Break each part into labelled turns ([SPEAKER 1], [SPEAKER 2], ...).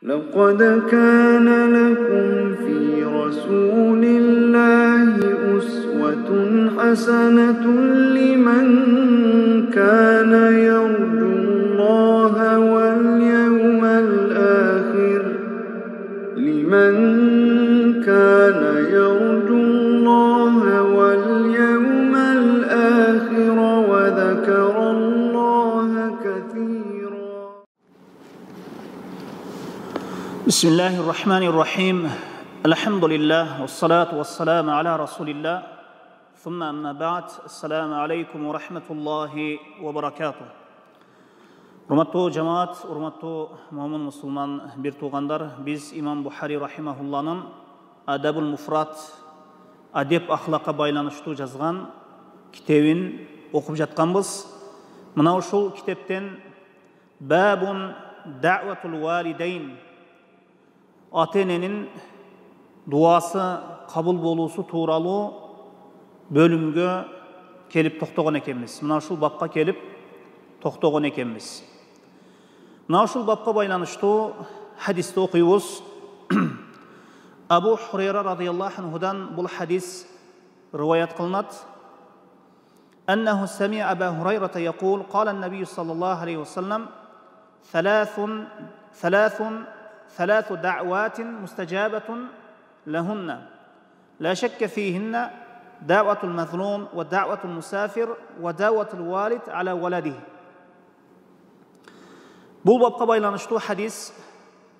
[SPEAKER 1] لقد كان لكم في رسول الله أسوة حسنة لمن كان يرجو الله واليوم الآخر وذكر الله كثيرا.
[SPEAKER 2] بسم الله الرحمن الرحيم. الحمد لله والصلاة والسلام على رسول الله ثم أما بعد. السلام عليكم ورحمة الله وبركاته. Урматтуу жамаат, урматтуу момун мусулман бир туугандар, биз имам Бухари рахимахулланын Адабул Муфрат, адеп ахлакка байланыштуу жазган китебин окуп жатканбыз. Мына ушул китептен Бабун да'ватул валидейн, ата-эненин дуасы кабыл болуусу тууралуу бөлүмгө келип токтогон экенбиз. Мына ушул бапка келип токтогон экенбиз. Мына ушул бапка байланыштуу хадисти окуйбуз. Абу Хурайра радияллаху анхудан бул хадис риваят кылынат. أنه سمع أبا هريرة يقول قال النبي صلى الله عليه وسلم ثلاث دعوات مستجابة لهن لا شك فيهن دعوة المظلوم ودعوة المسافر ودعوة الوالد على ولده. Бұл бапқа байланыштуу хадис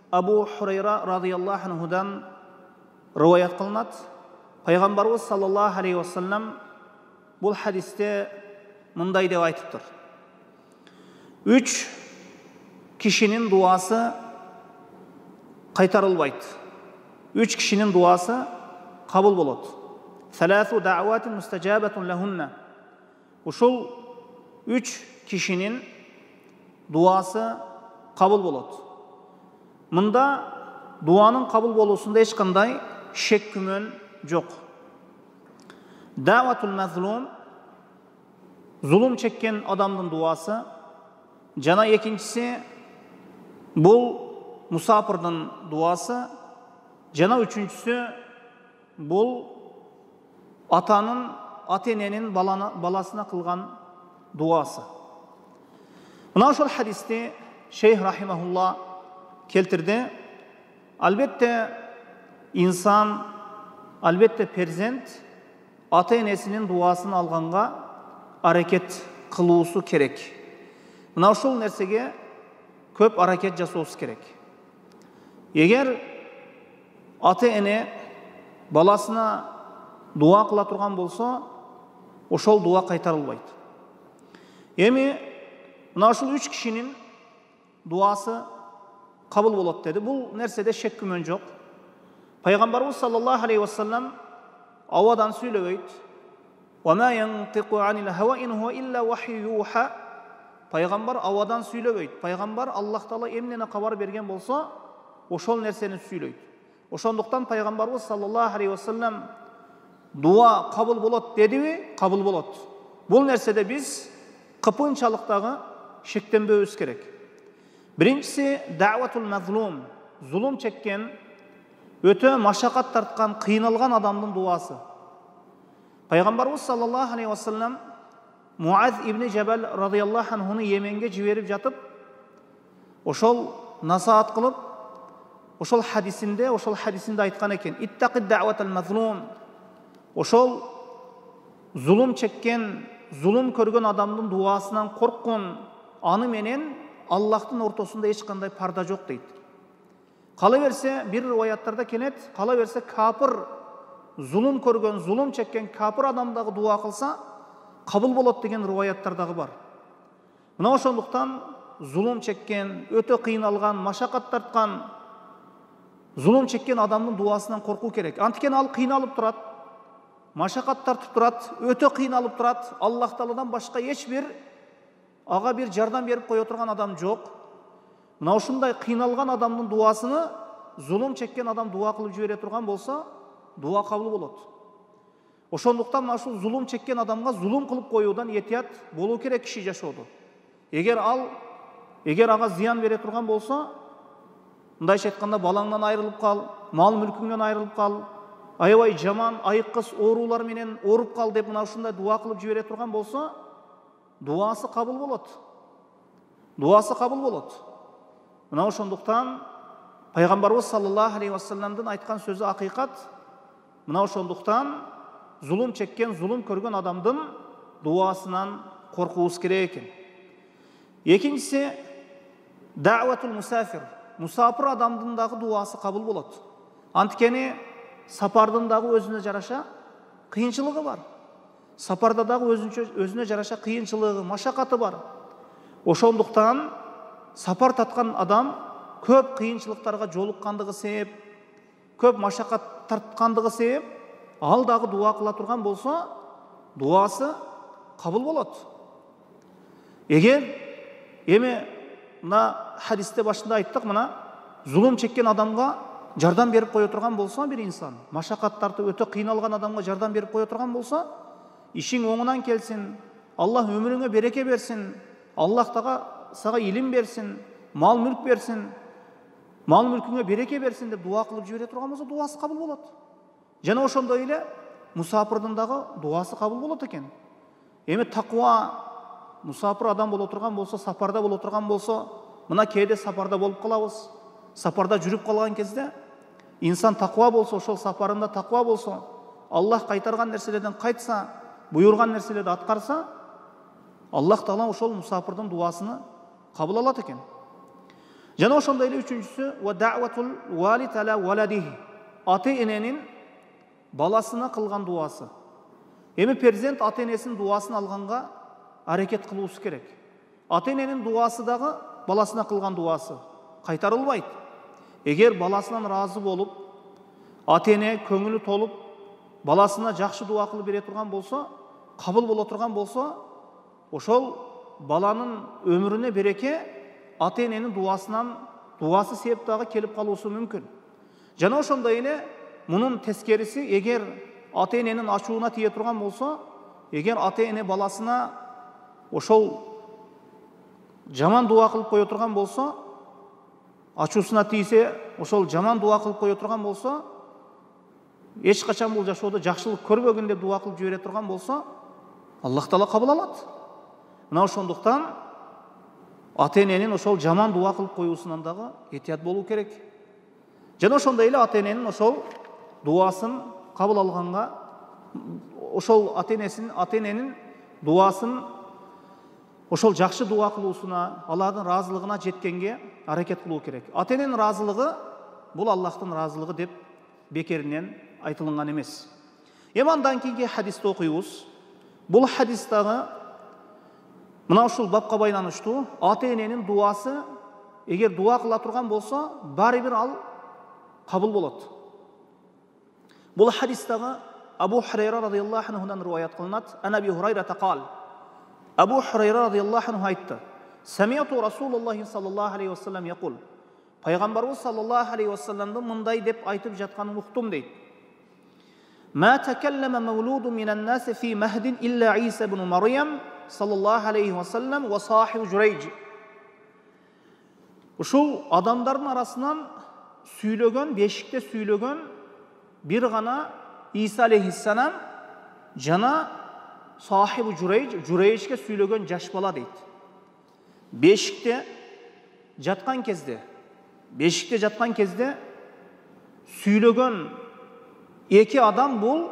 [SPEAKER 2] Абу Хурайра радияллаху анхудан риваят кылынат. Пайгамбарыбыз саллаллаху алейхи вассалам бұл хадисте мындай деп айтыптыр: үч кишинин дуасы кайтарылбайт, үч кишинин дуасы кабыл болот. Саласу да'ватин мустажабатун лахунна. Ушул үч кишинин дуасы кабыл болот. Мында дуанын кабыл болуусунда эч кандай шек күмөн жок. Да'ватул мазлум, зулум чеккен адамдын дуасы. Жана экинчиси бул мусафирдин дуасы. Жана үчүнчүсү бул атанын, ата-эненин баласына кылган дуасы. Мына ушул хадисти шейх рахимахулла келтирди. Албетте инсан, албетте перзент ата-энесинин дуасын алганга аракет кылуусу керек. Мына ушул нерсеге көп аракет жасоосу керек. Эгер ата-эне баласына дуа кыла турган болсо, ошол дуа кайтарылбайт. Эми мына ушул үч кишинин дуасы кабыл болот деди. Бул нерседе шек күмөн жок. Пайгамбарыбыз саллаллаху алейхи вассалам ауадан сүйлөбөйт. وَمَا يَنْطِقُ عَنِ الْهَوَىٰ إِنْ هُوَ إِلَّا وَحْيٌ يُوحَىٰ. Пайгамбар ауадан сүйлөбөйт. Пайгамбар Аллах Таала эмнени кабар берген болсо, ошол нерсени сүйлөйт. Ошондуктан пайгамбарыбыз саллаллаху алейхи вассалам дуа кабыл болот дедиби? Кабыл болот. Бул нерседе биз кыпынчалыктагы шектенбөбүз керек. Биринчиси да'ватул мазлум, зулум чеккен, өтө машакат тарткан, кыйналган адамдын дуасы. Пайгамбарыбыз саллаллаху алейхи вассалам Муаз ибн Жабал радияллаху анхуну Йеменге жиберип жатып, ошол насаат кылып, ошол хадисинде айткан экен: «Иттақи да'ватал мазлум». Ошол зулум чеккен, зулум көргөн адамдын дуасынан корккон, аны менен Аллахтын ортосунда эч кандай парда жок дейт. Кала берсе, бир риваяттарда келет, кала берсе капыр, зулум көргөн, зулум чеккен капыр адамдагы дуа кылса, кабыл болот деген риваяттардагы бар. Мына ошондуктан зулум чеккен, өтө кыйналган, машакат тарткан, зулум чеккен адамдын дуасынан коркуу керек. Антикен ал кыйналып турат, машакат тартып турат, өтө кыйналып турат. Аллах Тааладан башка эч бир ага бир жардам берип кое турган адам жок. Мына ушундай кыйналган адамдын дуасыны зулум чеккен адам дуа кылып жибере турган болсо, дуа кабыл болот. Ошондуктан мына ушул зулум чеккен адамга зулум кылып коюудан этият болуу керек киши жашоодо. Эгер ага зыян бере турган болсо, мындайча айтканда балаңдан айрылып кал, мал мүлкүңдөн айрылып кал, аябай жаман айкыс оорулар менен ооруп кал деп мына ушундай дуа кылып жибере турган болсо, дуасы кабыл болот. Дуасы кабыл болот. Мына ошондуктан пайгамбарыбыз саллаллаху алейхи вассаламдын айткан сөзү акыйкат. Мына ошондуктан зулум чеккен, зулум көргөн адамдын дуасынан коркубуз керек экен. Экинчиси даъватул мусафир. Мусафир адамдын дагы дуасы кабыл болот. Анткени сапардын дагы өзүнө жараша кыйынчылыгы бар. Сапарда дагы өзүнө жараша кыйынчылыгы, машакаты бар. Ошондуктан сапар таткан адам көп кыйынчылыктарга жолуккандыгы себеп, көп машакат тарткандыгы себеп, ал дагы дуа кыла турган болсо, дуасы кабыл болот. Эгер эми мына хадисте башында айттык, мына зулум чеккен адамга жардам берип кое турган болсо, бир инсан машакат тартып өтө кыйналган адамга жардам берип кое турган болсо, ишиң оңунан келсин, Аллах өмүрүңө береке берсин, Аллах сага илим берсин, мал мүлк берсин, мал мүлкүңө береке берсин деп дуа кылып жибере турган болсо, дуасы кабыл болот. Жана ошондой эле мусафирдин дагы дуасы кабыл болот экен. Эми таква, мусафир адам боло турган болсо, сапарда боло турган болсо, мына кээде сапарда болуп калабыз. Сапарда жүрүп калган кезде инсан таква болсо, ошол сапарында таква болсо, Аллах кайтарган нерселерден кайтса, буйрган нерселерди аткарса, Аллах Таала ошол мусафирдин дуасыны кабыл алат экен. Жана ошондой эле үчүнчүсү ва даъватул валид ала валадихи. Ата-эненин баласына кылган дуасы. Эми перзент ата-энесинин дуасын алганга аракет кылуусу керек. Ата-эненин дуасы дагы баласына кылган дуасы кайтарылбайт. Эгер баласынан разы болуп, ата-эне көңүлү толуп, баласына жакшы дуа кылып бере турган болсо, кабыл боло турган болсо, ошол баланын өмүрүнө береке ата-эненин дуасы себеп дагы келип калуусу мүмкүн. Жана ошондой эле мунун тескериси, эгер ата-эненин ачууна тие турган болсо, эгер ата-эне баласына ошол жаман дуа кылып кое турган болсо, ачуусуна тийсе, ошол жаман дуа кылып кое турган болсо, эч качан бул жашоодо жакшылык көрбөгүн деп дуа кылып жибере турган болсо, Аллах Таала кабыл алат. Мына ошондуктан ата-эненин ошол жаман дуа кылып коюусунан дагы этият болуу керек. Жана ошондой эле ата-эненин ошол дуасын кабыл алганга, ошол ата-эненин дуасын ошол жакшы дуа кылуусуна, Аллахтын ыраазылыгына жеткенге аракет кылуу керек. Ата-эненин ыраазылыгы бул Аллахтын ыраазылыгы деп бекеринен айтылган эмес. Эми андан кийинки хадисти окуйбуз. Бул хадис дагы мына ушул бапка байланыштуу. Ата-эненин дуасы, эгер дуа кыла турган болсо, баары бир ал кабыл болот. Бул хадис дагы Абу Хурайра радыйаллаху анхудан риваят кылынат. Аби Хурайра тaqal. Абу Хурайра радыйаллаху анху айтты: "Самиату Расулуллахи саллаллаху алейхи вассалам якул." Пайгамбарыбыз саллаллаху алейхи вассаламдын мындай деп айтып жатканын уктум дейт. "Ма такаллама мавлудун минан наси фи махдин илля Иса ибн Марьям саллаллаху алейхи вассалам ва сахиб Журайж." Ушул адамдардын арасынан сүйлөгөн, бешикте сүйлөгөн бир гана Иса алейхиссалам жана сахиб Журайжге сүйлөгөн жаш бала дейт. Бешикте жаткан кезде сүйлөгөн эки адам бул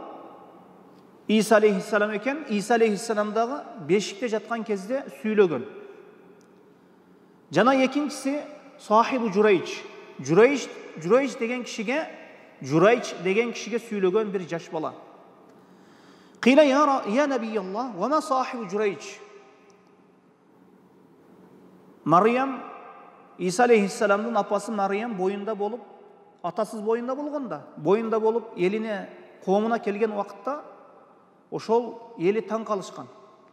[SPEAKER 2] Иса алейхиссалам экен. Иса алейхиссалам дагы бешикте жаткан кезде сүйлөгөн. Жана экинчиси сахиб Журайж деген кишиге сүйлөгөн бир жаш бала. Кыйла я набийаллах ва ма сахиб Журайж. Марьям, Иса алейхиссаламдын апасы Марьям боюнда болуп, атасыз боюнда болуп, элине, коомуна келген убакытта ошол эли таң калышкан.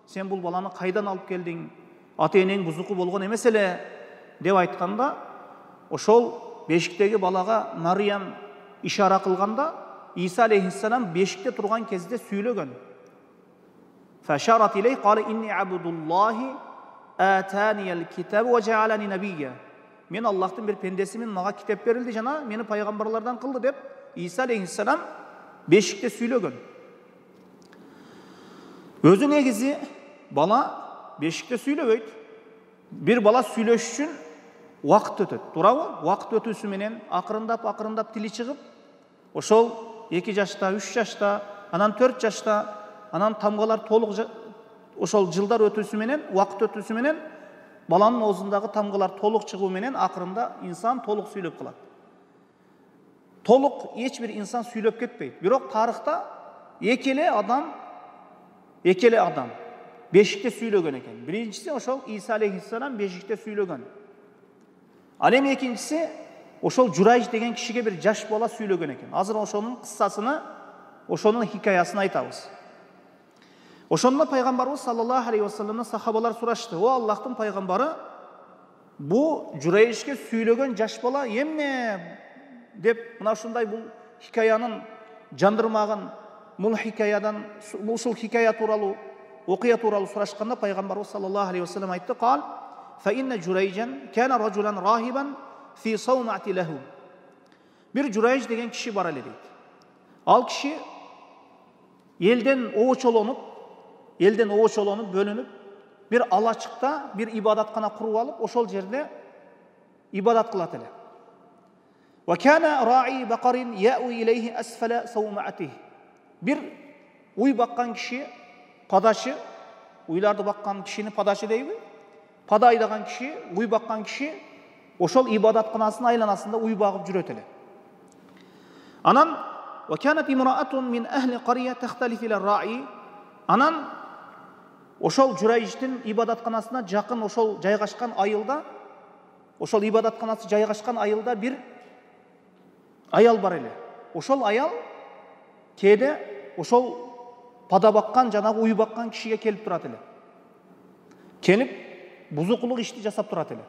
[SPEAKER 2] Сен бул баланы кайдан алып келдиң? Ата-энең бузуку болгон эмес эле деп айтканда, ошол бешиктеги балага Марьям ишара кылганда, Иса алейхиссалам бешикте турган кезде сүйлөгөн. Фашарат илей кала инни абдуллахи атаниял китаб ва жаалани набийя. мен Аллахтың бір пендесімін, мага китеп берилди жана мени пайгамбарлардан кылды деп İsa алейхиссалам бешикте сүйлөгөн. Өзү негизи бала бешикте сүйлөбөйт. Бир бала сүйлөш үчүн вакыт өтөт, туурабы? Вакыт өтүүсү менен акырындап тили чыгып, ошол 2 жашта, 3 жашта, анан 4 жашта, анан тамгалар толук ошол жылдар өтүүсү менен, вакыт өтүүсү менен баланын оозундагы тамгалар толук чыгуу менен акырында инсан толук сүйлөп калат. Толук эч бир инсан сүйлөп кетпейт. Бирок тарыхта эки эле адам бешикте сүйлөгөн экен. Биринчиси ошол İsa алейхиссалам бешикте сүйлөгөн. Ал эми экинчиси ошол Журайж деген кишиге бир жаш бала сүйлөгөн экен. Азыр ошонун кыссасыны, ошонун хикаясын айтабыз. Ошондо пайгамбарыбыз саллаллаху алейхи ва салламдан сахабалар сурашты: "О Аллахтын пайгамбары, бу Журайжге сүйлөгөн жаш бала эмне?" деп мына ушундай бул хикаянын жандырмагын, бул хикаядан, ушул хикая тууралуу, окуя тууралуу сурашканда пайгамбарыбыз саллаллаху алейхи ва саллам айтты: "Кал фа инна Журайжан кана ражулан рахибан фи саумати лаху." Бир Журайж деген киши бар эле дейт. Ал киши элден оочолонуп бөлүнүп, бир алачыкта бир ибадаткана куруп алып, ошол жерде ибадат кылат эле. Ва кана раи бакарин яу илейхи асфала сауматихи. Бир уй баккан киши, падашы, уйларды баккан кишини падашы дейби? Пада айдаган киши, уй баккан киши ошол ибадатканасынын айланасында уй багып жүрөт эле. Анан ва канат имраатун мин ахли кария тахталиф ила раи. Анан ошол Журайждин ибадатканасына жакын ошол жайгашкан айылда, ошол ибадатканасы жайгашкан айылда бир аял бар эле. Ошол аял кээде ошол пада баккан, жанагы уй баккан кишиге келип турат эле. Келип бузукулук ишти жасап турат эле.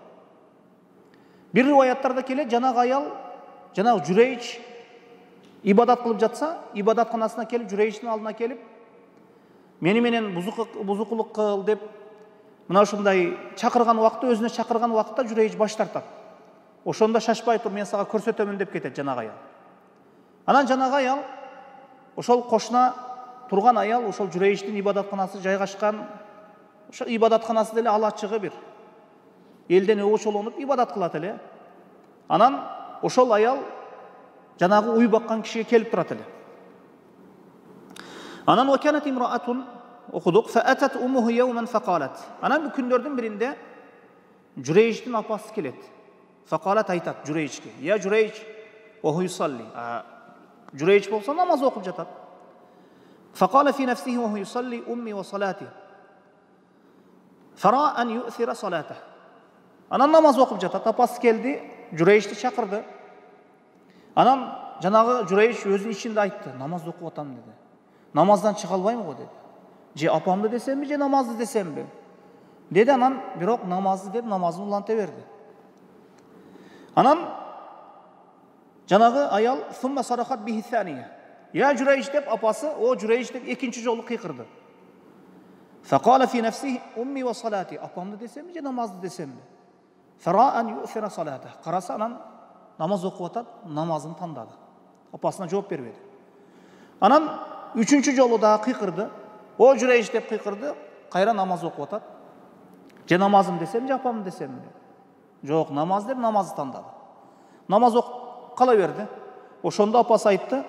[SPEAKER 2] Бир риваяттарда келет, жанагы аял, жанагы Журайж ибадат кылып жатса, ибадатканасына келип, Журайждин алдына келип, мени менен бузукулук кыл деп мына ушундай чакырган убакта, өзүнө чакырган убакта Журайж баш тартат. Ошондо шашпай тур, мен сага көрсөтөмүн деп кетет жанагы аял. Анан жанагы аял, ошол кошуна турган аял, ошол Журайждин ибадатканасы жайгашкан, ошол ибадатканасы деле алачыгы бир. Элден оочолонуп ибадат кылат эле. Анан ошол аял жанагы уй баккан кишиге келип турат эле. Анан ва канат имраатун окудук фаатат уммуху йawman факалат. Анан бу күндөрдүн биринде Журайждин апасы келет. Факалат айтат Журайжге: "Я Журайж, ва ху юсалли." Журайж болсо намаз окуп жатат. Факала фи нафсихи ва ху юсалли умми ва салати. Фара ан ю'thira салата. Анан намаз окуп жатат. Апасы келди, Журайжди чакырды. Анан жанагы Журайж өзүнүн ичинде айтты: "Намаз окуп атам" деди. "Намаздан чыга албайм го" деди. "Же апамды десемби, же намазды десемби?" деди. Анан бирок намазды деп намазын уланта берди. Анан жанагы аял сумма сарахат бихи сания. "Я Журайж" деп апасы, "О Журайж" деп экинчи жолу кыйкырды. Факала фи нафсихи умми ва салати. Апамды десемби, же намазды десемби? Фара ан ю'thira салата. Караса анан намаз окуп атат, намазын тандады. Апасына жооп бербеди. Анан үчүнчү жолу дагы кыйкырды. "О Журайж" деп кыйкырды. Кайра намаз окуп атат. "Же намазым десем, же апамды десемби?" Жок, намаз деп намазды тандады. Намаз окуп кала берди. Ошондо апасы айтты: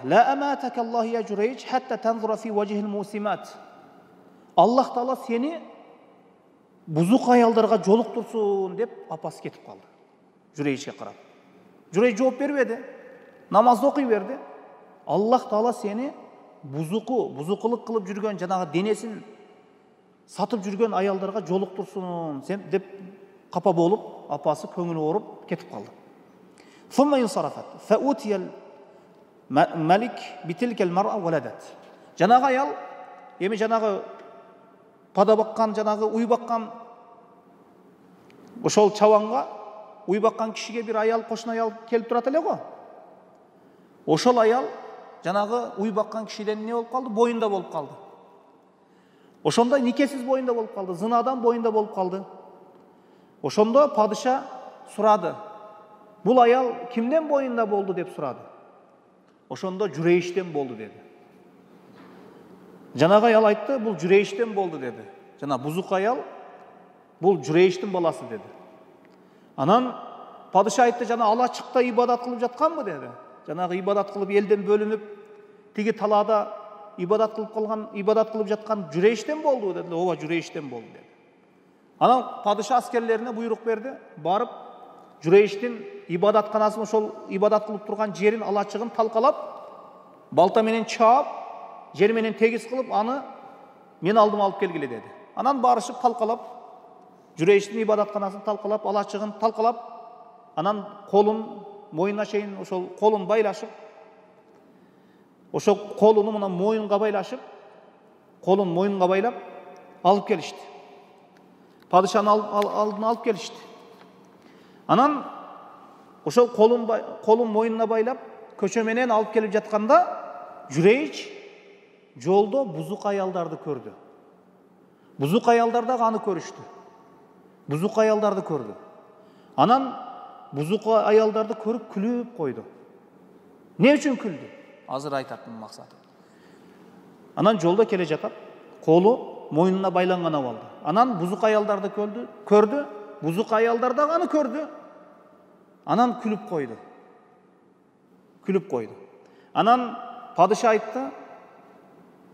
[SPEAKER 2] "Ла аматака Аллах я Журайж хатта танзура фи вajhil мусимат." Аллах Таала сени бузук аялдарга жолуктурсун деп апасы кетип калды. Журайжге карап. Журайж жооп бербеди. Намазды окуй берди. Аллах Таала сени бузукулук кылып жүргөн, жанагы денесин сатып жүргөн аялдарга жолуктурсун сен деп капа болуп, апасы көңүлү ооруп кетип калды. Сумма инсарафат. Фаутиял малик битилкал мар'a валадат. Жанагы аял, эми жанагы пада баккан, жанагы уй баккан ошол чабанга, уй баккан кишиге бир аял, кошуна аял келип турат эле го. Ошол аял жанагы уй баккан кишиден эмне болуп калды? Боюнда болуп калды. Ошондой никесиз боюнда болуп калды, зынадан боюнда болуп калды. Ошондо падыша сурады. Бул аял кимден боюнда болду деп сурады. Ошондо Журейштен болду деди. Жанагы аял айтты, бул Журейштен болду деди. Жана бузук аял бул Журейштин баласы деди. Анан падыша айтты, жана алачыкта ибадат кылып жатканбы деди. Жанагы ибадат кылып элден бөлүнүп, тиги талаада ибадат кылып жаткан Журейштен болду деди. Ооба, Журейштен болду деди. Анан падыша аскерлерине буйрук берди, барып Журейштин ибадатканасын, ошол ибадат кылып турган жерин, алачыгын талкалап, балта менен чаап, жер менен тегиз кылып, аны мен алдыма алып келгиле деди. Анан барышып талкалап, Журейштин ибадатканасын талкалап, алачыгын талкалап, анан колун моюнуна чейин ошол колун байлашып, ошол колуну мына моюнга байлашып, колун моюнга байлап алып келишти. Падышанын алдына алып келишти. Анан ошол колун моюнуна байлап, көчө менен алып келип жатканда, Журейч жолдо бузук аялдарды көрдү. Бузук аялдар да аны көрүштү. Бузук аялдарды көрдү. Анан бузук аялдарды көрүп күлүп койду. Не үчүн күлдү? Азыр айтат максаты. Анан жолдо келе жатат, колу моюнуна байланган абалда. Анан бузук аялдарды көрдү, бузук аялдар да аны көрдү. Анан күлүп койду. Анан падыша айтты,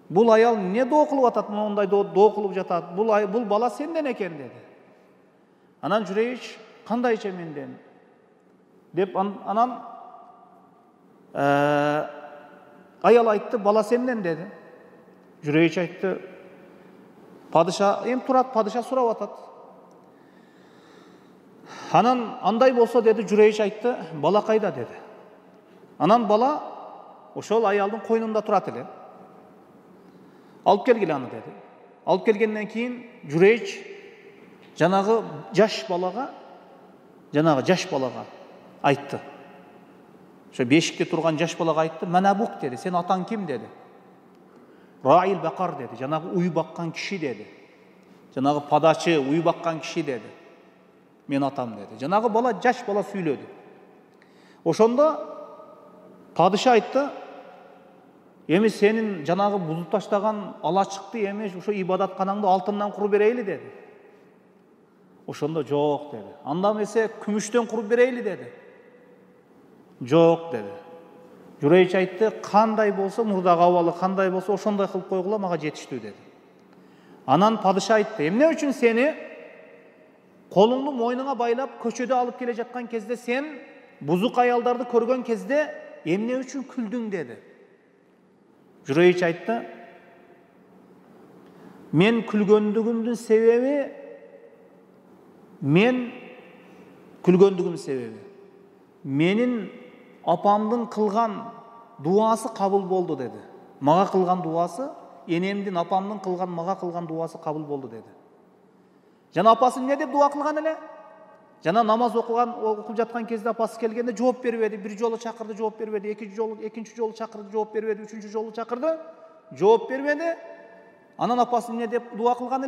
[SPEAKER 2] бул аял не доо кылып атат, мондай доо кылып жатат, бул бала сенден экен деди. Анан Журейч, кандайча менден? Деп анан аял айтты, бала сенден деди. Журейч айтты, падыша эми турат, падыша сурап атат. Анан андай болсо деди, Журейч айтты, бала кайда деди. Анан бала ошол аялдын койнунда турат эле. Алып келгиле аны деди. Алып келгенден кийин Журейч жанагы жаш балага айтты. Ошо бешикте турган жаш балага айтты, "Мана бук" деди. "Сен атаң ким?" деди. "Раил бакар" деди. Жанагы уй баккан киши деди. Жанагы падачы, уй баккан киши деди. "Мен атам" деди. Жанагы бала, жаш бала сүйлөдү. Ошондо падыша айтты, "Эми сенин жанагы бузуп таштаган алачыкты эмес, ошо ибадатканаңды алтындан куруп берейли" деди. Ошондо "Жок" деди. "Анда эмесе күмүштөн куруп берейли" деди. "Жок" деди. Журейч айтты, "Кандай болсо, мурдагы абалы кандай болсо, ошондой кылып койгула, мага жетиштүү" деди. Анан падыша айтты, "Эмне үчүн сени колуңду мойнуңа байлап көчөдө алып келе жаткан кезде, сен бузук аялдарды көргөн кезде эмне үчүн күлдүң" деди. Журейч айтты, "Мен күлгөндүгүмдүн себеби менин апамдын кылган дуасы кабыл болду" деди. "Мага кылган дуасы, энемдин, апамдын мага кылган дуасы кабыл болду" деди. Жана апасы эмне деп дуа кылган эле? Жана намаз окуп жаткан кезде апасы келгенде жооп бербеди. Бир жолу чакырды, жооп бербеди. Экинчи жолу чакырды, жооп бербеди. Үчүнчү жолу чакырды, жооп бербеди. Анан апасы эмне деп дуа кылган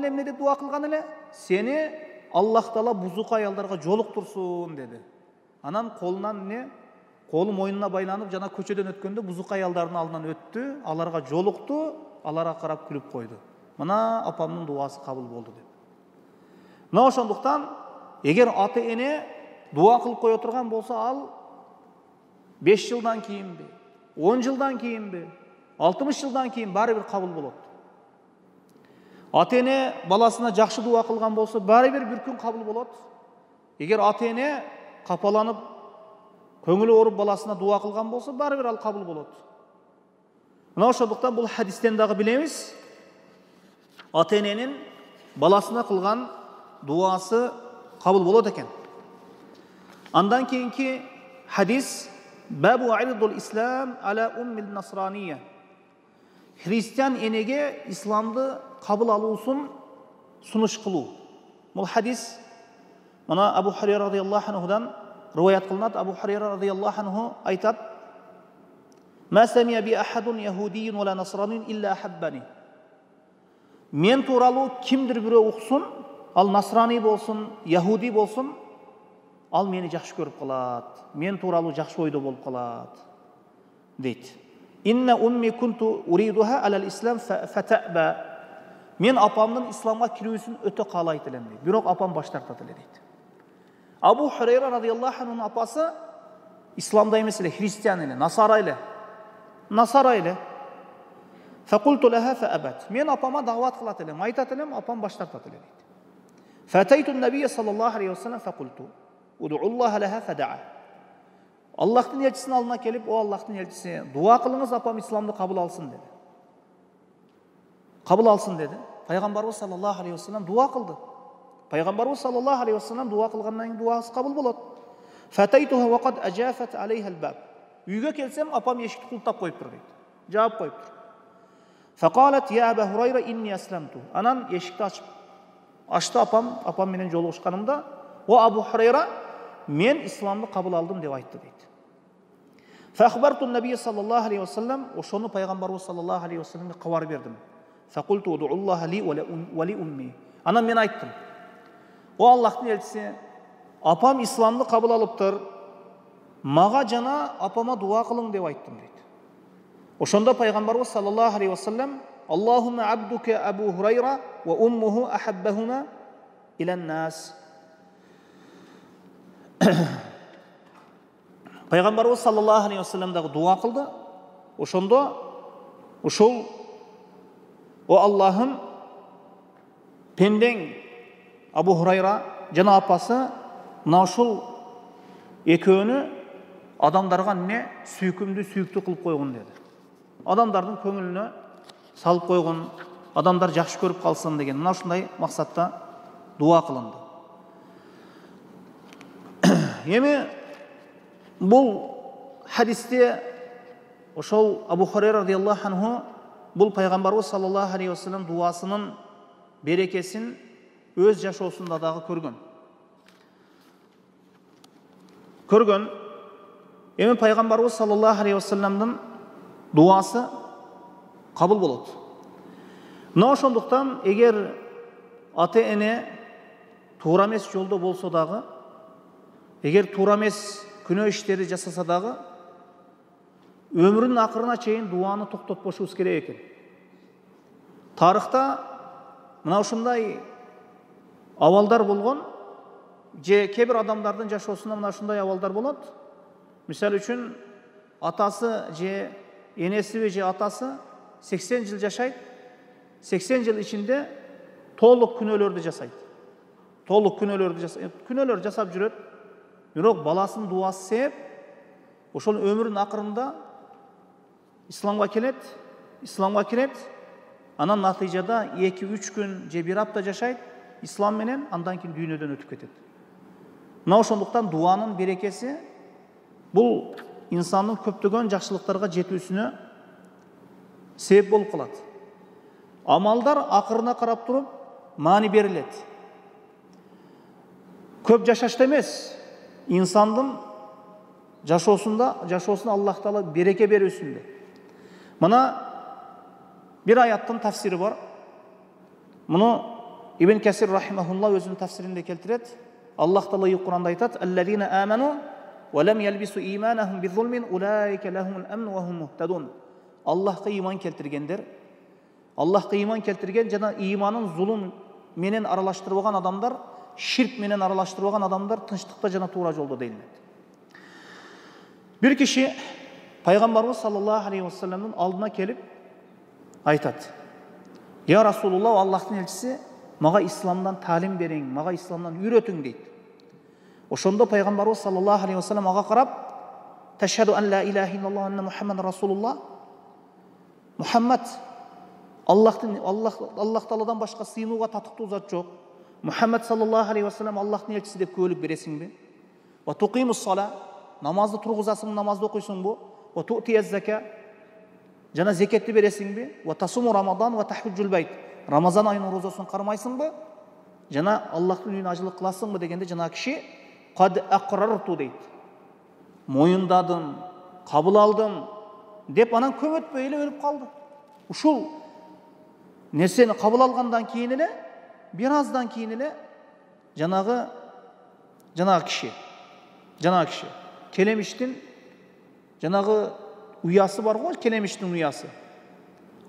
[SPEAKER 2] эле? "Сени Аллах Таала бузук аялдарга жолуктурсун" деди. Анан колу моюнуна байланып, жана көчөдөн өткөндө бузук аялдардын алдынан өттү, аларга жолукту, аларга карап күлүп койду. "Мына апамдын дуасы кабыл болду" деп. Мына ошондуктан эгер ата эне дуа кылып кое турган болсо, ал 5 жылдан кийинби, 10 жылдан кийинби, 60 жылдан кийин баары бир кабыл болот. Ата эне баласына жакшы дуа кылган болсо, баары бир күн кабыл болот. Эгер ата эне капаланып, көңүлү ооруп баласына дуа кылган болсо, баары бир ал кабыл болот. Мына ошондуктан бул хадистен дагы билебиз, ата эненин баласына кылган дуасы кабыл болот экен. Андан кийинки хадис, "Бабу аридул ислам ала уммил насранiyya". Христиан энеге исламды кабыл алуусун сунуш кылуу. Бул хадис мына Абу Хурайра радияллаху анхудан риваят кылынат. Абу Хурайра радияллаху анху айтат: "Ма самия би ахадун яхудийюн вала насраниюн илля ахаббани". Мен тууралуу кимдир бирөө уксун, ал насрани болсын, яхуди болсын, ал мені жақсы көріп қалады, мен туралы жақсы ойда болып қалады дейді. Инна умми кунту уридуха алал ислам фатаба. Мен апамның исламға кірісін өте қалайтын дейді. Бирок апам баш тартады дейді. Абу Хурайра радиаллаху анхунун апасы исламда емес эле, христиан эле, насара эле. Факулту лаха фаабат. Мен апама дағуат қылат элем, айтат элем, апам баш тартат эле дейді. Фатайту набия саллаллаху алейхи вассалам факулту удуллаха лаха фадаа. Аллахтың елшісінің алдына келіп, о Аллахтың елшісі, дуа қылыңыз, апам исламды қабыл алсын деді. Қабыл алсын деді. Пайғамбарымыз саллаллаху алейхи вассалам дуа қылды. Пайғамбарымыз саллаллаху алейхи вассалам дуа қылғаннан кейін дуасы қабыл болады. Фатайтуха вақад ажафат алейхал баб. Үйге келсем, апам ешікті құлтап қойып тұр дейді. Жауап қойып тұр. Фақалат я Аба Хурайра инни асламту. Анан ешікті ашты апам менен жолығышқанымда, о Абу Хурайра, мен исламды қабыл алдым деп айтты дейді. Фахбарту набия саллаллаху алейхи вассалам, ошоны пайғамбарымыз саллаллаху алейхи вассаламға хабар бердім. Фақулту удуллаха ли вали умми. Анан мен айттым, о Аллахтың елшісі, апам исламды қабыл алыптыр, маға жана апама дуа қылың деп айттым дейді. Ошонда пайғамбарымыз саллаллаху алейхи вассалам, Аллахумма абдука Абу Хурайра ва уммуху ахаббахума илан нас. Пайғамбарымыз саллаллаху алейхи вассаламдағы дуа қылды. Ошондо ошол о Аллахым, пендең Абу Хурайра жана апасы мына ушул экөөнү адамдарға не сүйкүмдүү сүйүктүү кылып койгон деді. Адамдардың көңіліне салып қойғын, адамдар жақсы көріп қалсын деген мына ушундай мақсатта дуа қылынды. Эми бұл хадисте ошол Абу Хурайра радиаллаху анху бұл пайғамбарымыз саллаллаху алейхи вассалам дуасының берекесін өз жашоосунда дагы көргөн. Эми пайғамбарымыз саллаллаху алейхи вассаламдын дуасы қабыл болады. Мына ошондуктан эгер ата эне туура эмес жолдо болсо дагы, эгер туура эмес күнөө иштери жасаса дагы, өмүрүнүн акырына чейин дуаны токтотпошубуз керек экен. Тарыхта мына ушундай абалдар болгон, же кээ бир адамдардын жашоосунда мына ушундай абалдар болот. Мисалы үчүн атасы же энеси же атасы 80 жыл жашайт, 80 жыл ичинде толук күнөөлөрдү жасайт. Күнөөлөр жасап жүрөт. Бирок баласынын дуасы себеп ошол өмүрүнүн акырында исламга кирет. Анан натыйжада 2-3 күн же 1 апта жашайт ислам менен, андан кийин дүйнөдөн өтүп кетет. Мына ошондуктан дуанын берекеси бул инсандын көптөгөн жакшылыктарга жетүүсүнө себеп болуп калат. Амалдар акырына карап туруп маани берилет. Көп жашашта эмес, инсандын жашоосуна Аллах Таала береке берүүсүндө. Мына бир аяттын тафсири бар. Муну Ибн Касир рахимахулла өзүнүн тафсиринде келтирет. Аллах Таала Кур'анда айтат: "Аллазина аману ва лам ялбису иманахум бизулмин улайка лахумул амн ва хум мухтадун." Аллахка иман келтирген жана иманын зулум менен аралаштырбаган адамдар, ширк менен аралаштырбаган адамдар тынчтыкта жана туура жолдо делинет. Бир киши пайгамбарыбыз саллаллаху алейхи вассаламдын алдына келип айтат: "Я Расулулла, Аллахтын элчиси, мага исламдан талим бериң, мага исламдан үйрөтүң" дейт. Ошондо пайгамбарыбыз саллаллаху алейхи вассалам ага карап: "Ташхаду ан ла илаха иллаллах ва анна Мухаммад Расулулла." Мухаммад Аллах Тааладан башка сыйынууга татыктуу зат жок. Мухаммад саллаллаху алейхи вассалам Аллахтын элчиси деп күбөлүк бересиңби? Ва туқимус сала, намазды тургузасың, намазды окуйсуңбу? Ва ту'тияз зака, жана зекетти бересиңби? Ва тасуму рамадан ва тахуджул байт, Рамазан айынын розосун кармайсыңбы? Жана Аллахтын үйүнө ажылык кыласыңбы дегенде жана киши кад акрарту дейт. Моюндадым, кабыл алдым деп анан көп өтпөй эле өлүп калды. Ушул нерсени кабыл алгандан кийин эле, бир аздан кийин эле жанагы киши келемиштин жанагы уясы бар го, келемиштин уясы.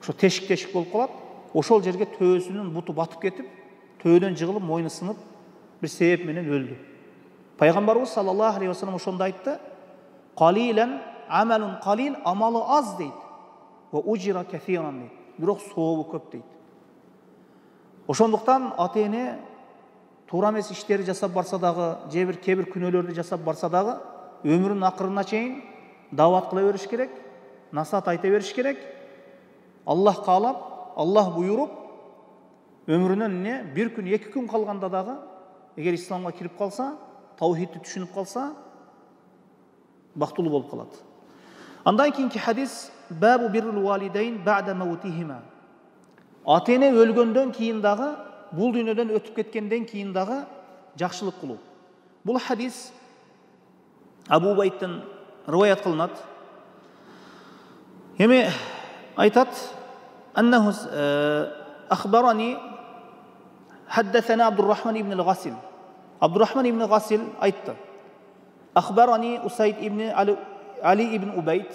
[SPEAKER 2] Ошо тешик болуп калат. Ошол жерге төбөсүнүн буту батып кетип, төбөдөн жыгылып, мойну сынып, бир себеп менен өлдү. Пайгамбарыбыз саллаллаху алейхи вассалам ошондо айтты: "Қалилан амалун қалил", амалы аз дейт. "Ва уджира кафиран" дейт. Бирок сообу көп дейт. Ошондуктан ата-эне туура эмес иштерди жасап барса дагы, же бир кээ бир күнөөлөрдү жасап барса дагы, өмүрүнүн акырына чейин дават кыла бериш керек, насаат айта бериш керек. Аллах каалап, Аллах буйруп, өмүрүнөн бир күн, 2 күн калганда дагы, эгер исламга кирип калса, таухидти түшүнүп калса, бактылуу болуп калат. Андан кийинки хадис: "Бабу биррул валидейн ба'да маутихима". Ата-эне өлгөндөн кийин дагы, бул дүйнөдөн өтүп кеткенден кийин дагы жакшылык кылуу. Бул хадис Абу Убайдтан риваят кылынат. Эми айтат: "Аннаху ахбарани хаддасана Абдуррахман ибн ал-Гасил". Абдуррахман ибн Гасил айтты: "Ахбарани Усайд ибн Али ибн Убайд".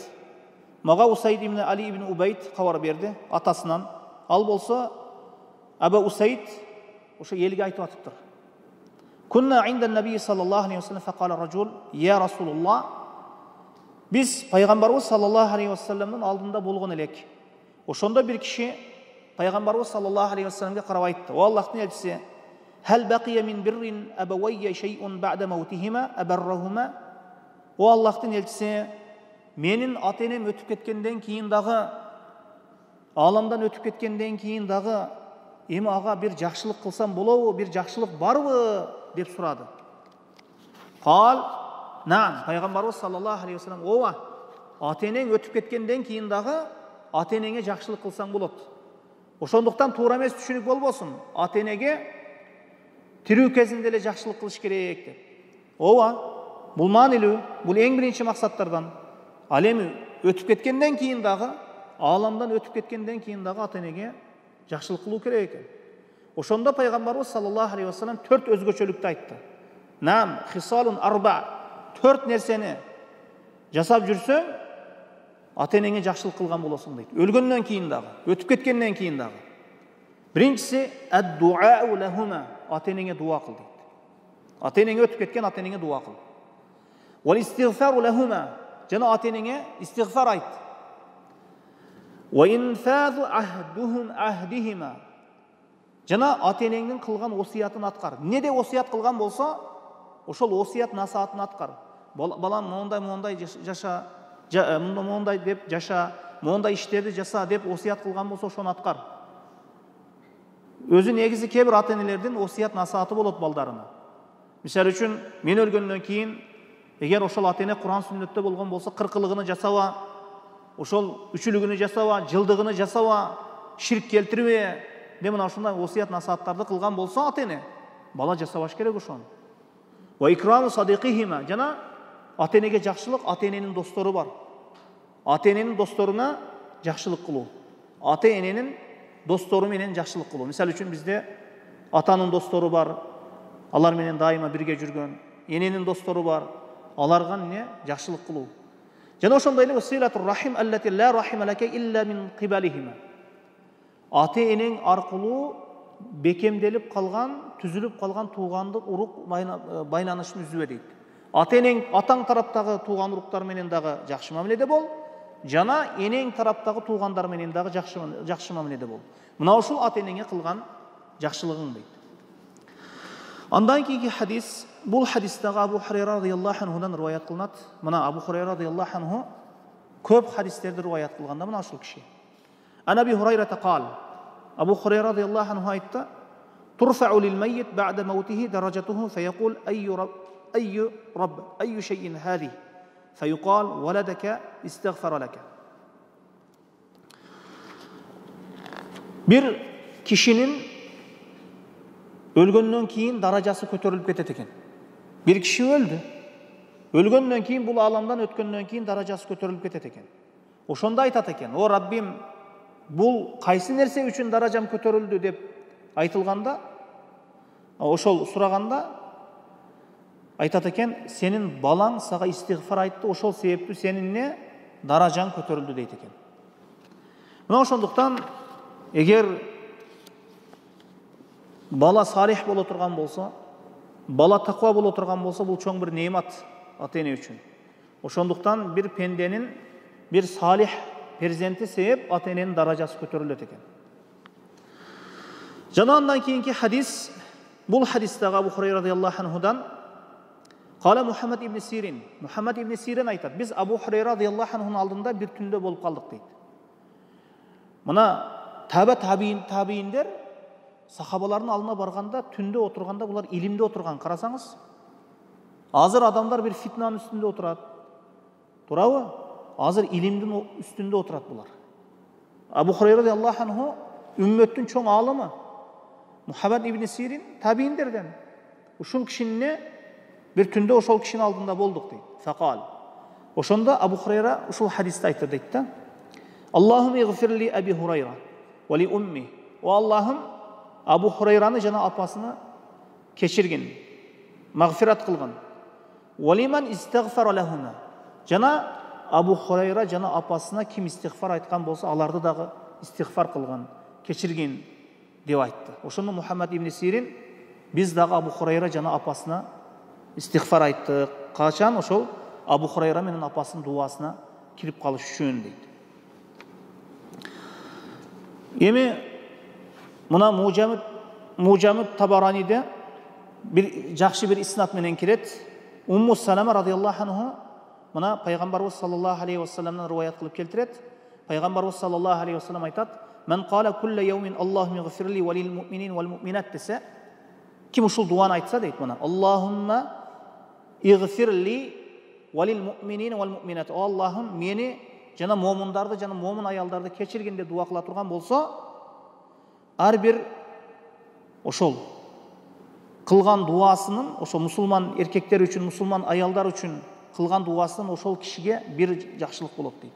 [SPEAKER 2] Мага Усайд ибн Али ибн Убайд кабар берди атасынан. Ал болсо Аба Усайд ошо элге айтып атыптыр. "Кунна инда наби саллаллаху алейхи вассалам факала ражул я Расулуллах". Biz Пайгамбарыбыз саллаллаху алейхи вассаламдын алдында болгон элек. Ошондо бир киши Пайгамбарыбыз саллаллаху алейхи вассаламга карап айтты: "О Аллахтын элчиси, хал бақия мин биррин абавайя шейун ба'да маутихима абаррахума?" О Аллахтын элчиси, менин ата-энем өтүп кеткенден кийин дагы, аламдан өтүп кеткенден кийин дагы, эми ага бир жакшылык кылсам болобу, бир жакшылык барбы деп сурады. Кал: "Наам", Пайгамбарыбыз саллаллаху алейхи вассалам: "Ооба, ата-энең өтүп кеткенден кийин дагы ата-энеңе жакшылык кылсаң болот. Ошондуктан туура эмес түшүнүк болбосун. Ата-энеге тирүү кезинде эле жакшылык кылыш керек" деп. Ооба, бул маанилүү, бул эң биринчи максаттардан. Ал эми өтүп кеткенден кийин дагы, аламдан өтүп кеткенден кийин дагы ата-энеге жакшылык кылуу керек экен. Ошондо Пайгамбарыбыз саллаллаху алейхи вассалам 4 өзгөчөлүктү айтты. "Нам хисалун арба", 4 нерсени жасап жүрсөң, ата-энеңе жакшылык кылган болосуң дейт. Өлгөндөн кийин дагы, өтүп кеткенден кийин дагы. Биринчиси ад-дуау лахума, ата-энеңе дуа кыл дейт. Ата-энеңе өтүп кеткен ата-энеңе дуа кыл. Вал истигфару лахума, жана ата-энеңе истигфар айт. Ва инфазу ахдихима, жана ата-энеңдин кылган осуятын аткар. Неде осуят кылган болсо, ошол осуят насаатын аткар. Балам мондай жаша, мондай деп жаша, мондай иштерди жаса деп осуят кылган болсо, ошону аткар. Өзү негизи кээ бир ата-энелердин осуят насааты болот балдарына. Мисалы үчүн, мен өлгөндөн кийин, эгер ошол ата-эне Кур'ан сүннөттө болгон болсо, 40-ылыгыны жасаба, ошол үчүлүгүнү жасаба, жылдыгыны жасаба, ширк келтирбе, деп мына ушундай осуят насааттарды кылган болсо ата-эне, бала жасабаш керек ошону. Ва икраму садиқихима, жана ата-энеге жакшылык, ата-эненин достору бар. Ата-эненин досторуна жакшылык кылуу. Ата-эненин достору менен жакшылык кылуу. Мисалы үчүн бизде атанын достору бар, алар менен дайыма бирге жүргөн. Эненин достору бар, аларга жакшылык кылуу. Жана ошондой эле силатур рахим аллати ла рахима лака илля мин кибалихима. Ата-энең аркылуу бекемделип калган, түзүлүп калган туугандык урук байланышын үзүбө дейт. Ата-энең атаң тараптагы тууган уруктар менен дагы жакшы мамиледе бол, жана энең тараптагы туугандар менен дагы жакшы мамиледе бол. Мына ушул ата-энеңе кылган жакшылыгың дейт. Андан кийинки хадис, бул хадистагы Абу Хурайра радыйаллаху анхудан риваят кылынат. Мына Абу Хурайра радыйаллаху анху көп хадистерди риваят кылганда мына ушул киши. Анаби Хурайра тaqal. Абу Хурайра радыйаллаху анху айтты: "Турфау лил маййит ба'да маутихи даражатуху фаякул ayyu rabb ayyu shay'in hadi fayuqal waladaka istaghfara laka." Bir kişinin өлгөндөн кийин даражасы көтөрүлүп кетет экен. Бир киши өлдү. Өлгөндөн кийин, бул аламдан өткөндөн кийин даражасы көтөрүлүп кетет экен. Ошондо айтат экен: "О Раббим, бул кайсы нерсе үчүн даражам көтөрүлдү?" деп айтылганда, ошол сураганда айтат экен, сенин балаң сага истигфар айтты, ошол себептүү сенин не даражаң көтөрүлдү дейт экен. Мына ошондуктан эгер бала салих боло турган болсо, бала таква боло турган болсо, бул чоң бир неимат ата эне үчүн. Ошондуктан бир пенденин бир салих перзенти себеп ата эненин даражасы көтөрүлөт экен. Жана андан кийинки хадис, бул хадистагы Абу Хурайра радиаллаху анхудан Кала Мухаммад ибн Сирин. Мухаммад ибн Сирин айтат, biz Абу Хурайра радиаллаху анхунун алдында бир түндө болуп калдык дейт. Мына табииндер сахабалардын алдына барганда түндө отурганда булар илимде отурган. Карасаңыз, азыр адамдар бир фитнанын үстүндө отурат. Туурабы? Азыр илимдин үстүндө отурат булар. Абу Хурайра радиаллаху анху үммөттүн чоң алымы. Мухаммад ибн Сирин табииндерден. Ушул кишини бир түндө ошол кишинин алдында болдук дейт. Факал. Ошондо Абу Хурайра ушул хадисти айтты дейт да. Аллахум игфирли Аби Хурайра ва ли умми. О Аллахым, Абу Хурайраны жана апасыны кечиргин, магфират кылгын. Ва лиман истигфара лахума. Жана Абу Хурайра жана апасына ким истигфар айткан болсо, аларды дагы истигфар кылгын, кечиргин деп айтты. Ошондо Мухаммад ибн Сирин, биз дагы Абу Хурайра жана апасына истигфар айттык. Качан? Ошол Абу Хурайра менен апасынын дуасына кирип калыш үчүн дейт. Эми мына Мужамит Табараниде бир жакшы бир иснат менен кирет. Умму Салама радиаллаху анху мына пайгамбарыбыз саллаллаху алейхи ва салламдан риваят кылып келтирет. Пайгамбарыбыз саллаллаху алейхи ва саллам айтат: "Мен кала кулла яумин Аллахумма игфирли ва лил муъминин вал муъминат" десе, ким ушул дуаны айтса дейт мына: "Аллахумма игфирли ва лил муъминин вал муъминат". О Аллахым, мени жана момундарды жана момун аялдарды кечиргин деп дуа кыла турган болсо, ар бир ошол кылган дуасынын, ошол мусулман эркектер үчүн, мусулман аялдар үчүн кылган дуасынын ошол кишиге бир жакшылык болот дейт.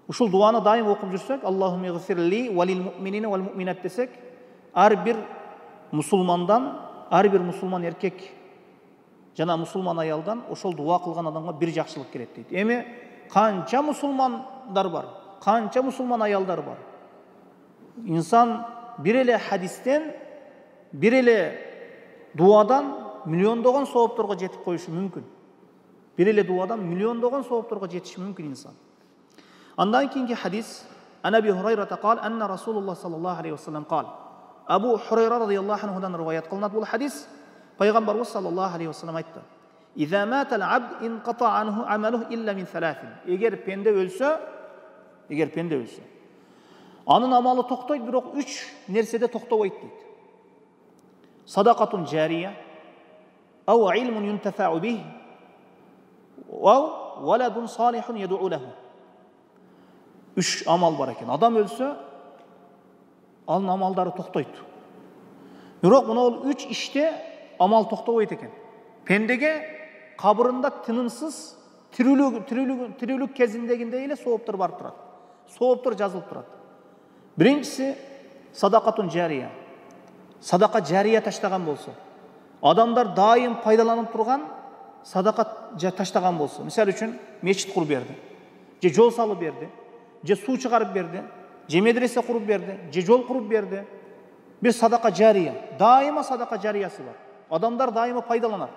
[SPEAKER 2] Ушул дуаны дайым окуп жүрсөк, Аллахумма игфирли ва лил муъминин вал муъминат десек, ар бир мусулмандан, ар бир мусулман эркек жана мусулман аялдан ошол дуа кылган адамга бир жакшылык келет дейт. Эми канча мусулмандар бар, канча мусулман аялдар бар. İnsan bir ele hadisten, bir ele duadan milyondoğan soğupturga jetip koyuşu mümkün. Bir ele duadan milyondoğan soğupturga jetişi mümkün insan. Andan keyingi hadis, Ebi Hurayra kal, enne Rasulullah sallallahu aleyhi ve sellem kal. Abu Hurayra radıyallahu anhudan rivayet kılınat bu hadis. Peygamberimiz sallallahu aleyhi ve sellem aytdı. İza matal abd inqata anhu amaluhu illa min thalathin. Eğer pende ölse, anın amalı toktoyt, bирок 3 nersede toktobayt deyt. Sadaqatun jariya, aw ilmun yuntafa'u bih, aw waladun salihun yad'u lahu. 3 amal var eken. Adam ölse, anın amalları toktoyt. Bирок muna ol 3 işte amal toktobayt eken. Pendege kabırında tınımsız tirülük kezindeginde ile soğuptur barıp turat. Soğuptur жазылып турат. Birincisi sadakatun jariya. Sadaka jariya taştagan bolsa. Adamlar daim faydalanıp turgan sadakat taştagan bolsa. Misal üçün meçit kurup berdi. Je jol salıp berdi. Je su çıkarıp berdi. Je medrese kurup berdi. Je jol kurup berdi. Bir sadaka jariya. Daima sadaka jariyası var. Adamlar daima faydalanır.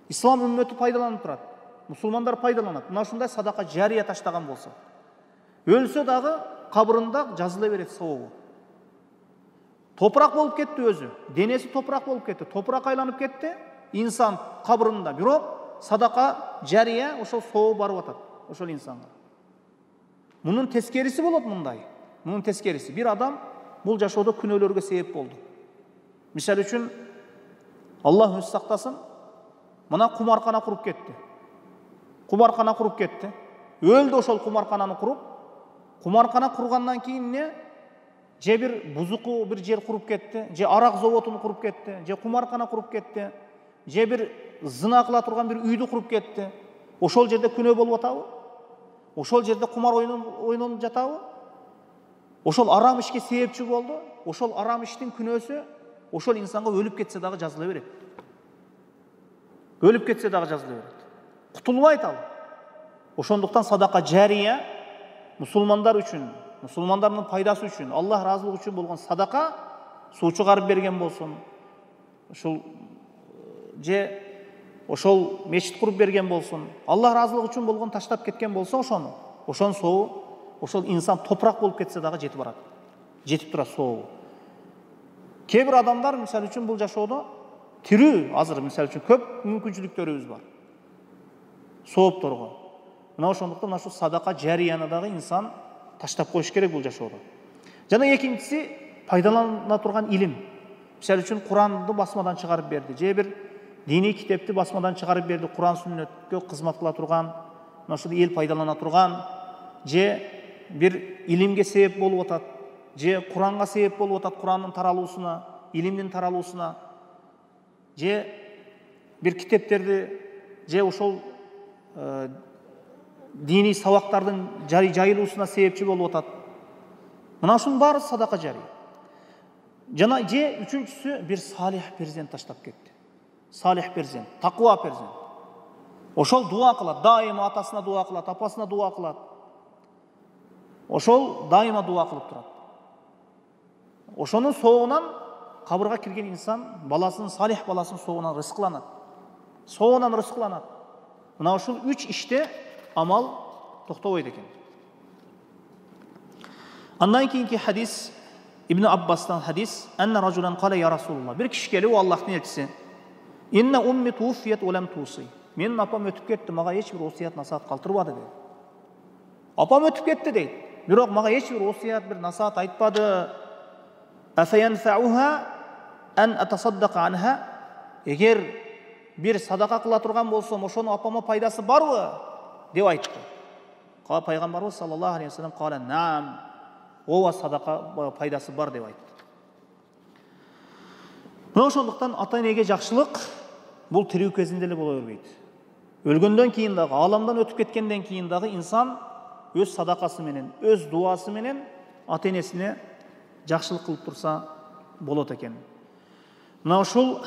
[SPEAKER 2] İslam ümmeti faydalanıp turat. Musulmanlar faydalanat. Mına ушундай sadaka jariya taştagan bolsa. Ölse dağı kabırında жазыла берет сауабы. Toprak bolup ketти өзү. Денеси toprak bolup ketти. Toprak айланып кетти. İnsan kabırında. Бирок sadaka jariya ошол сауабы барып атат ошол инсанга. Мунун тескерisi болот мындай. Мунун тескерisi. Bir adam бул жашоодо күнөөлөргө себеп болду. Мисал үчүн Аллах өзү сактасын, мына кумаркана куруп кетти. Кумаркана куруп кетти. Өлдү ошол кумаркананы куруп. Кумаркана кургандан кийин не? Же бир бузуку бир жер куруп кетти, же арак заводун куруп кетти, же кумаркана куруп кетти, же бир зына кыла турган бир үйдү куруп кетти. Ошол жерде күнөө болуп атабы? Ошол жерде кумар ойнонуп жатабы? Ошол арам ишке себепчи болду. Ошол арам иштин күнөөсү ошол инсанга өлүп кетсе дагы жазыла берет. Өлүп кетсе дагы жазыла берет. Кутулбайт ал. Ошондуктан садака жария мусулмандар үчүн, мусулмандардын пайдасы үчүн, Аллах ыраазылыгы үчүн болгон садака, суу чыгарып берген болсун, ошол мечит куруп берген болсун, Аллах ыраазылыгы үчүн болгон таштап кеткен болсо ошонун сообу, ошол инсан топурак болуп кетсе дагы жетип барат. Жетип турат сообу. Кээ бир адамдар мисалы үчүн бул жашоодо тирүү, азыр мисалы үчүн көп мүмкүнчүлүктөрүбүз бар. Соопторго. Мына ошондуктан ушу садака жарияны дагы инсан таштап коюш керек бул жашоодо. Жана экинчиси пайдалана турган илим. Мисалы үчүн Куранды басмадан чыгарып берди, же бир диний китепти басмадан чыгарып берди, Куран сүннөткө кызмат кыла турган, мына ушул эл пайдалана турган, же бир илимге себеп болуп атат, же Куранга себеп болуп атат, Курандын таралуусуна, илимдин таралуусуна, же бир китептерди, же ошол диний сабактардын жайылуусуна себепчи болуп атат. Мына ушунун баары садака жария. Жана же үчүнчүсү бир салих перзент таштап кетти. Салих перзент, таква перзент. Ошол дуа кылат, дайыма атасына дуа кылат, апасына дуа кылат. Ошол дайыма дуа кылып турат. Ошонун соогунан кабырга кирген инсан баласынын, салих баласынын соогунан рызкыланат. Соогунан рызкыланат. Мына ушул 3 иште амал токтобойт экен. Андан кийинки хадис Ибн Аббастан хадис: "Анна ражулан кала я Расулуллах". Бир киши келип, Аллахтын элчиси: "Инна умми туффият ва лам туси". Менин апам өтүп кетти, мага эч бир осият насаат калтырбады дейт. Апам өтүп кетти дейт. Бирок мага эч бир осият, бир насаат айтпады. Афаянфауха ан атасаддака анха. Эгер бир садака кыла турган болсом, ошонун апама пайдасы барбы? деп айтты. Пайгамбарыбыз саллаллаху алейхи ва саллям кала: "Наам". Ооба, садака пайдасы бар деп айтты. Мына ошондуктан ата-энеге жакшылык бул тирүү кезинде эле боло бербейт. Өлгөндөн кийин дагы, ааламдан өтүп кеткенден кийин дагы инсан өз садакасы менен, өз дуасы менен ата-энесине жакшылык кылып турса болот экен. Мына ушул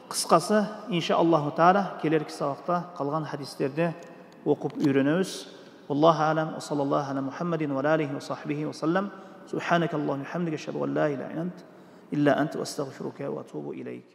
[SPEAKER 2] кыскасы иншааллаху таала келерки сабакта калган хадистерди окуп үйрөнөбүз. Аллаху алам ва саллаллаху аля Мухаммадин ва алейхи ва сахбихи ва саллам. Субханакаллахумма ва бихамдика, ашхаду ан ла илаха илля ант ва астагфирука ва атубу илейк.